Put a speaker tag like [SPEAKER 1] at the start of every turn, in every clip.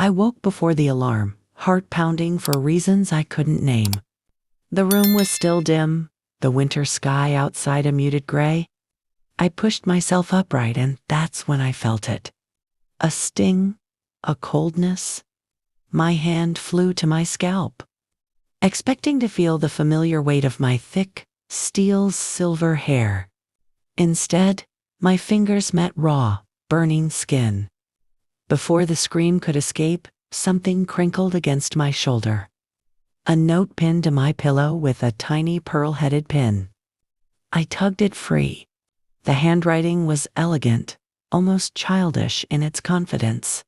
[SPEAKER 1] I woke before the alarm, heart pounding for reasons I couldn't name. The room was still dim, the winter sky outside a muted gray. I pushed myself upright, and that's when I felt it. A sting, a coldness. My hand flew to my scalp, expecting to feel the familiar weight of my thick, steel silver hair. Instead, my fingers met raw, burning skin. Before the scream could escape, something crinkled against my shoulder. A note pinned to my pillow with a tiny pearl-headed pin. I tugged it free. The handwriting was elegant, almost childish in its confidence.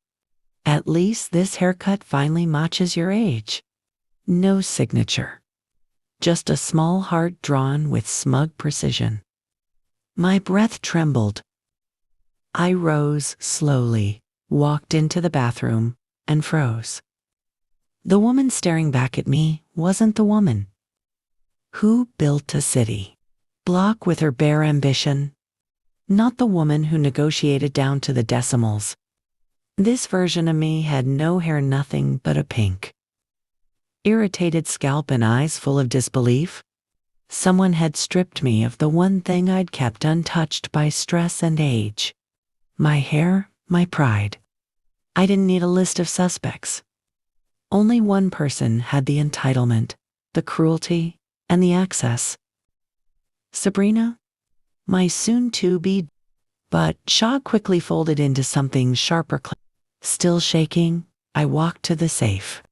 [SPEAKER 1] At least this haircut finally matches your age. No signature. Just a small heart drawn with smug precision. My breath trembled. I rose slowly, walked into the bathroom, and froze. The woman staring back at me wasn't the woman who built a city block with her bare ambition. Not the woman who negotiated down to the decimals. This version of me had no hair, nothing but a pink, irritated scalp and eyes full of disbelief. Someone had stripped me of the one thing I'd kept untouched by stress and age. My hair, my pride. I didn't need a list of suspects. Only one person had the entitlement, the cruelty, and the access. Sabrina, my soon-to-be, but Shaw quickly folded into something sharper. Still shaking, I walked to the safe.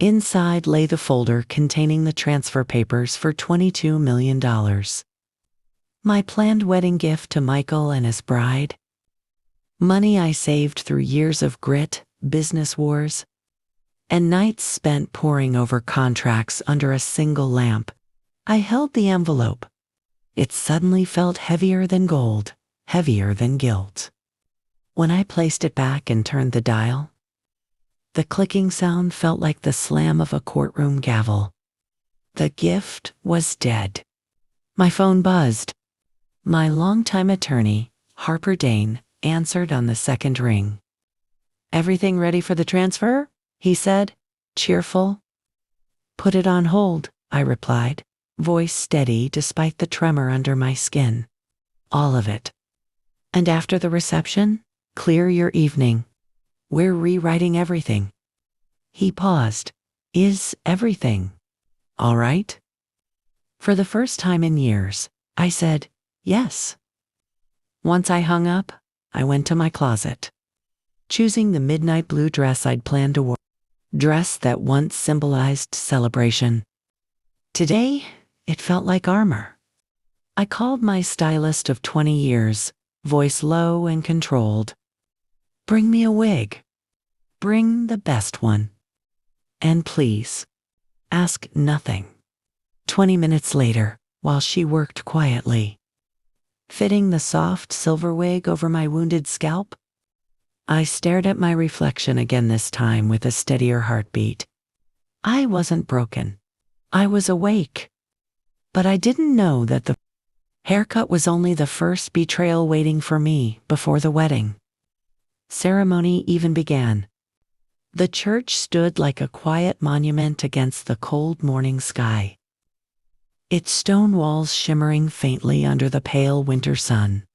[SPEAKER 1] Inside lay the folder containing the transfer papers for $22 million. My planned wedding gift to Michael and his bride. Money I saved through years of grit, business wars, and nights spent poring over contracts under a single lamp. I held the envelope. It suddenly felt heavier than gold, heavier than guilt. When I placed it back and turned the dial, the clicking sound felt like the slam of a courtroom gavel. The gift was dead. My phone buzzed. My longtime attorney, Harper Dane, answered on the second ring. "Everything ready for the transfer?" he said, cheerful. "Put it on hold," I replied, voice steady despite the tremor under my skin. "All of it. And after the reception, clear your evening. We're rewriting everything." He paused. "Is everything all right?" For the first time in years, I said, "Yes." Once I hung up, I went to my closet, choosing the midnight blue dress I'd planned to wear, dress that once symbolized celebration. Today, it felt like armor. I called my stylist of 20 years, voice low and controlled. "Bring me a wig. Bring the best one. And please, ask nothing." 20 minutes later, while she worked quietly, fitting the soft silver wig over my wounded scalp, I stared at my reflection again, this time with a steadier heartbeat. I wasn't broken. I was awake. But I didn't know that the haircut was only the first betrayal waiting for me before the wedding ceremony even began. The church stood like a quiet monument against the cold morning sky, its stone walls shimmering faintly under the pale winter sun.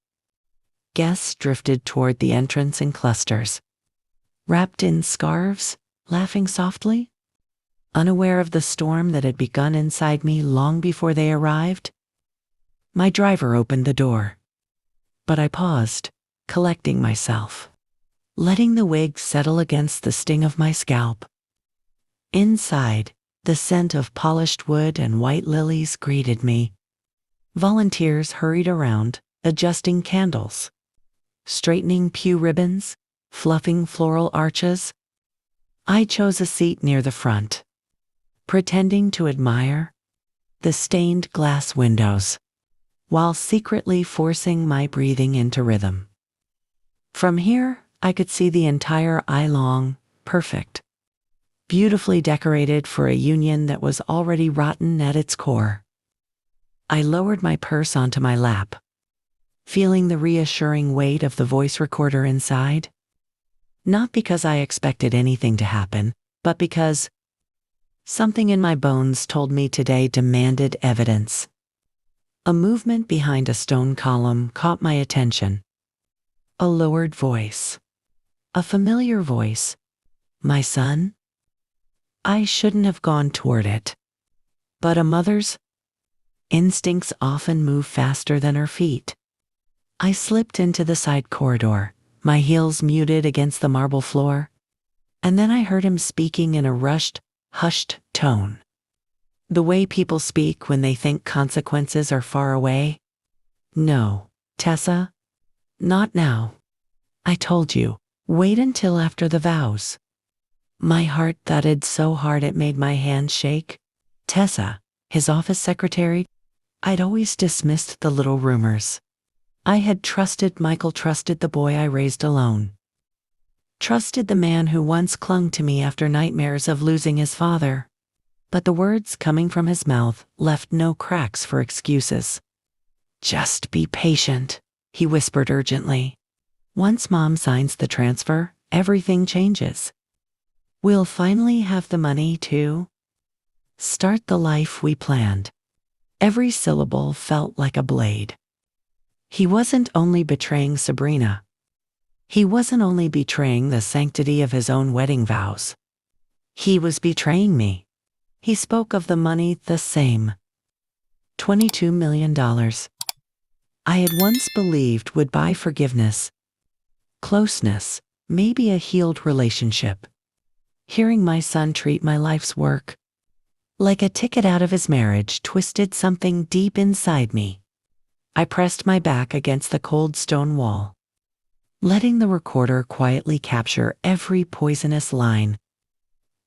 [SPEAKER 1] Guests drifted toward the entrance in clusters, wrapped in scarves, laughing softly, unaware of the storm that had begun inside me long before they arrived. My driver opened the door, but I paused, collecting myself, letting the wig settle against the sting of my scalp. Inside, the scent of polished wood and white lilies greeted me. Volunteers hurried around, adjusting candles, straightening pew ribbons, fluffing floral arches. I chose a seat near the front, pretending to admire the stained glass windows, while secretly forcing my breathing into rhythm. From here, I could see the entire aisle, perfect, beautifully decorated for a union that was already rotten at its core. I lowered my purse onto my lap, feeling the reassuring weight of the voice recorder inside. Not because I expected anything to happen, but because something in my bones told me today demanded evidence. A movement behind a stone column caught my attention. A lowered voice. A familiar voice. My son? I shouldn't have gone toward it. But a mother's instincts often move faster than her feet. I slipped into the side corridor, my heels muted against the marble floor, and then I heard him speaking in a rushed, hushed tone. The way people speak when they think consequences are far away. No, Tessa. Not now. I told you, wait until after the vows. My heart thudded so hard it made my hand shake. Tessa, his office secretary, I'd always dismissed the little rumors. I had trusted Michael, trusted the boy I raised alone. Trusted the man who once clung to me after nightmares of losing his father. But the words coming from his mouth left no cracks for excuses. Just be patient, he whispered urgently. Once Mom signs the transfer, everything changes. We'll finally have the money to start the life we planned. Every syllable felt like a blade. He wasn't only betraying Sabrina. He wasn't only betraying the sanctity of his own wedding vows. He was betraying me. He spoke of the money the same. $22 million. I had once believed would buy forgiveness, closeness, maybe a healed relationship. Hearing my son treat my life's work like a ticket out of his marriage twisted something deep inside me. I pressed my back against the cold stone wall, letting the recorder quietly capture every poisonous line.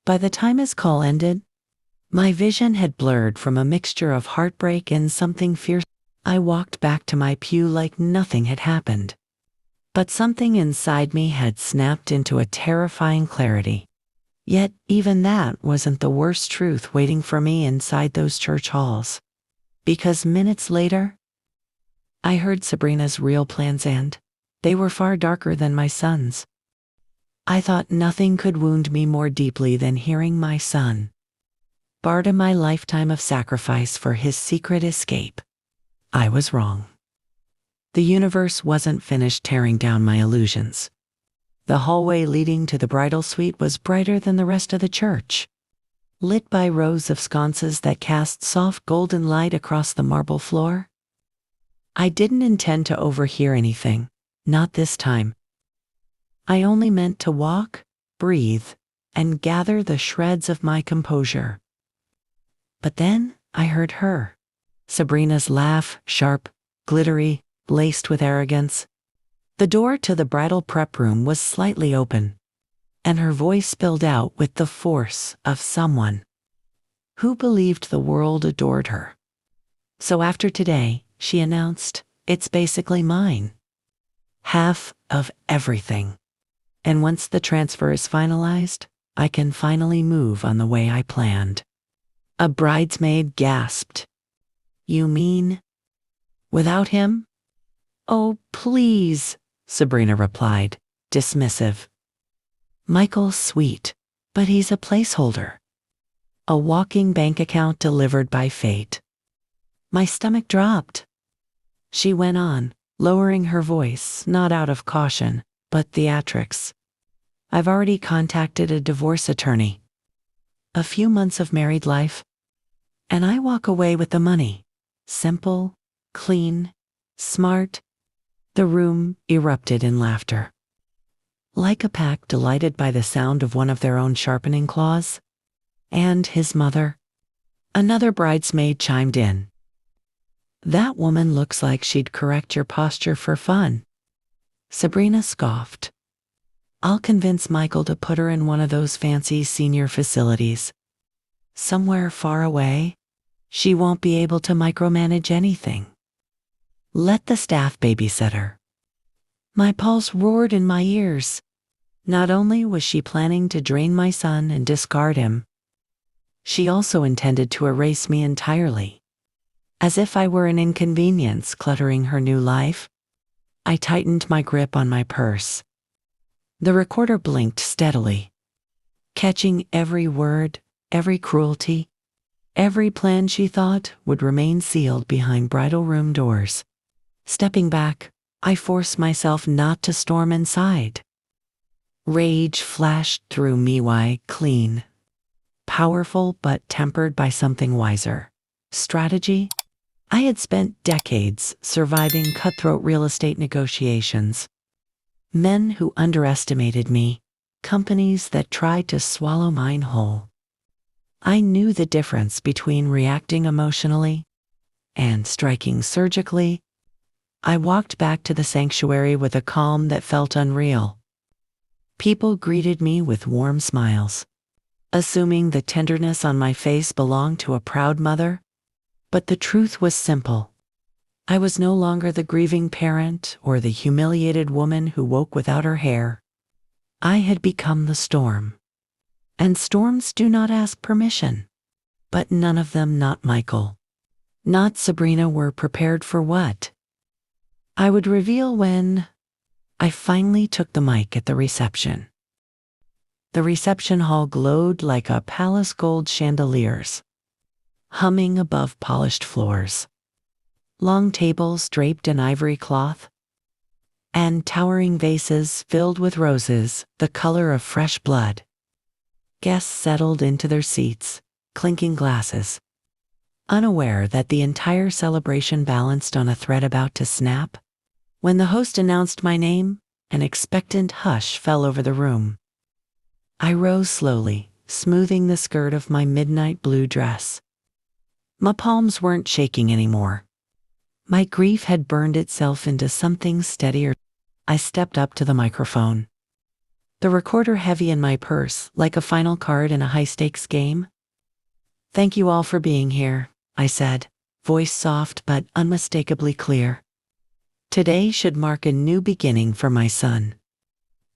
[SPEAKER 1] By the time his call ended, my vision had blurred from a mixture of heartbreak and something fierce. I walked back to my pew like nothing had happened. But something inside me had snapped into a terrifying clarity. Yet even that wasn't the worst truth waiting for me inside those church halls. Because minutes later, I heard Sabrina's real plans, and they were far darker than my son's. I thought nothing could wound me more deeply than hearing my son barter my lifetime of sacrifice for his secret escape. I was wrong. The universe wasn't finished tearing down my illusions. The hallway leading to the bridal suite was brighter than the rest of the church, lit by rows of sconces that cast soft golden light across the marble floor. I didn't intend to overhear anything, not this time. I only meant to walk, breathe, and gather the shreds of my composure. But then I heard her. Sabrina's laugh, sharp, glittery, laced with arrogance. The door to the bridal prep room was slightly open, and her voice spilled out with the force of someone who believed the world adored her. So after today, she announced, it's basically mine. Half of everything. And once the transfer is finalized, I can finally move on the way I planned. A bridesmaid gasped. You mean without him? Oh, please, Sabrina replied, dismissive. Michael's sweet, but he's a placeholder. A walking bank account delivered by fate. My stomach dropped. She went on, lowering her voice, not out of caution, but theatrics. I've already contacted a divorce attorney. A few months of married life, and I walk away with the money. Simple, clean, smart. The room erupted in laughter. Like a pack delighted by the sound of one of their own sharpening claws. And his mother. Another bridesmaid chimed in. That woman looks like she'd correct your posture for fun. Sabrina scoffed. I'll convince Michael to put her in one of those fancy senior facilities. Somewhere far away. She won't be able to micromanage anything. Let the staff babysit her. My pulse roared in my ears. Not only was she planning to drain my son and discard him, she also intended to erase me entirely. As if I were an inconvenience cluttering her new life, I tightened my grip on my purse. The recorder blinked steadily, catching every word, every cruelty, every plan she thought would remain sealed behind bridal room doors. Stepping back, I forced myself not to storm inside. Rage flashed through me, clean, powerful but tempered by something wiser. Strategy? I had spent decades surviving cutthroat real estate negotiations. Men who underestimated me, companies that tried to swallow mine whole. I knew the difference between reacting emotionally and striking surgically. I walked back to the sanctuary with a calm that felt unreal. People greeted me with warm smiles, assuming the tenderness on my face belonged to a proud mother. But the truth was simple. I was no longer the grieving parent or the humiliated woman who woke without her hair. I had become the storm. And storms do not ask permission. But none of them, not Michael, not Sabrina, were prepared for what I would reveal when I finally took the mic at the reception. The reception hall glowed like a palace, gold chandeliers humming above polished floors, long tables draped in ivory cloth, and towering vases filled with roses the color of fresh blood. Guests settled into their seats, clinking glasses, unaware that the entire celebration balanced on a thread about to snap. When the host announced my name, an expectant hush fell over the room. I rose slowly, smoothing the skirt of my midnight blue dress. My palms weren't shaking anymore. My grief had burned itself into something steadier. I stepped up to the microphone, the recorder heavy in my purse like a final card in a high-stakes game. "Thank you all for being here," I said, voice soft but unmistakably clear. "Today should mark a new beginning for my son.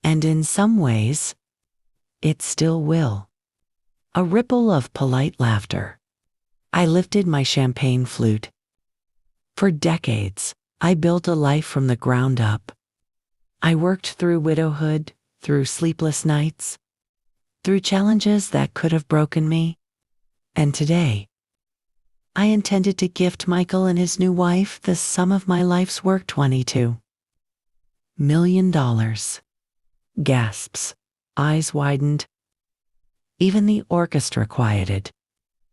[SPEAKER 1] And in some ways, it still will." A ripple of polite laughter. I lifted my champagne flute. For decades, I built a life from the ground up. I worked through widowhood, through sleepless nights, through challenges that could have broken me. And today, I intended to gift Michael and his new wife the sum of my life's work. $22 million. Gasps. Eyes widened. Even the orchestra quieted.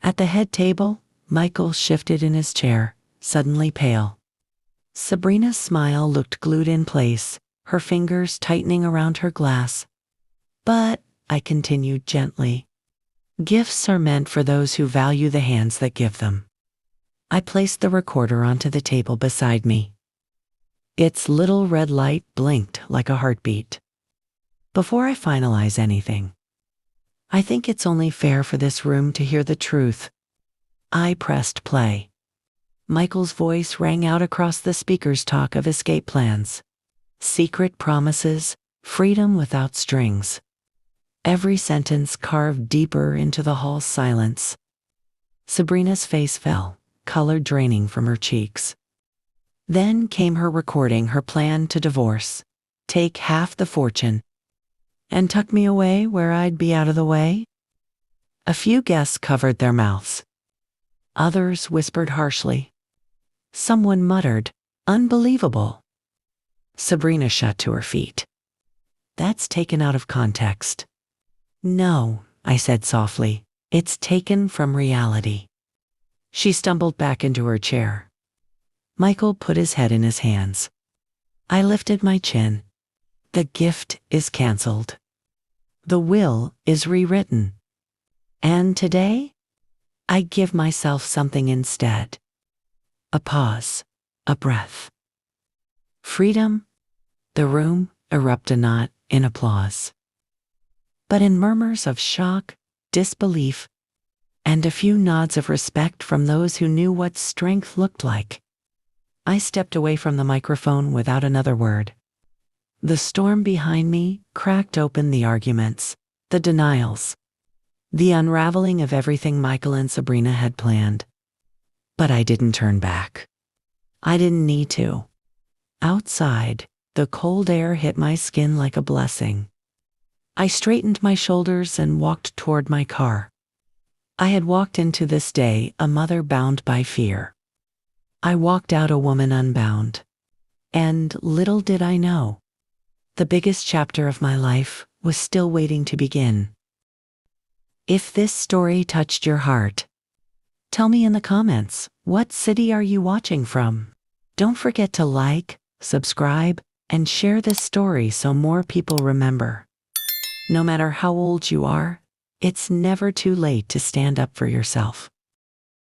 [SPEAKER 1] At the head table, Michael shifted in his chair, suddenly pale. Sabrina's smile looked glued in place, her fingers tightening around her glass. "But," I continued gently, "gifts are meant for those who value the hands that give them." I placed the recorder onto the table beside me. Its little red light blinked like a heartbeat. "Before I finalize anything, I think it's only fair for this room to hear the truth." I pressed play. Michael's voice rang out across the speakers, talk of escape plans, secret promises, freedom without strings. Every sentence carved deeper into the hall's silence. Sabrina's face fell, color draining from her cheeks. Then came her recording, her plan to divorce, take half the fortune, and tuck me away where I'd be out of the way. A few guests covered their mouths. Others whispered harshly. Someone muttered, "Unbelievable." Sabrina shot to her feet. "That's taken out of context." "No," I said softly, "it's taken from reality." She stumbled back into her chair. Michael put his head in his hands. I lifted my chin. The gift is canceled. The will is rewritten. And today, I give myself something instead. A pause, a breath. Freedom. The room erupted not in applause, but in murmurs of shock, disbelief, and a few nods of respect from those who knew what strength looked like. I stepped away from the microphone without another word. The storm behind me cracked open the arguments, the denials, the unraveling of everything Michael and Sabrina had planned. But I didn't turn back. I didn't need to. Outside, the cold air hit my skin like a blessing. I straightened my shoulders and walked toward my car. I had walked into this day a mother bound by fear. I walked out a woman unbound. And little did I know, the biggest chapter of my life was still waiting to begin. If this story touched your heart, tell me in the comments, what city are you watching from? Don't forget to like, subscribe, and share this story so more people remember. No matter how old you are, it's never too late to stand up for yourself.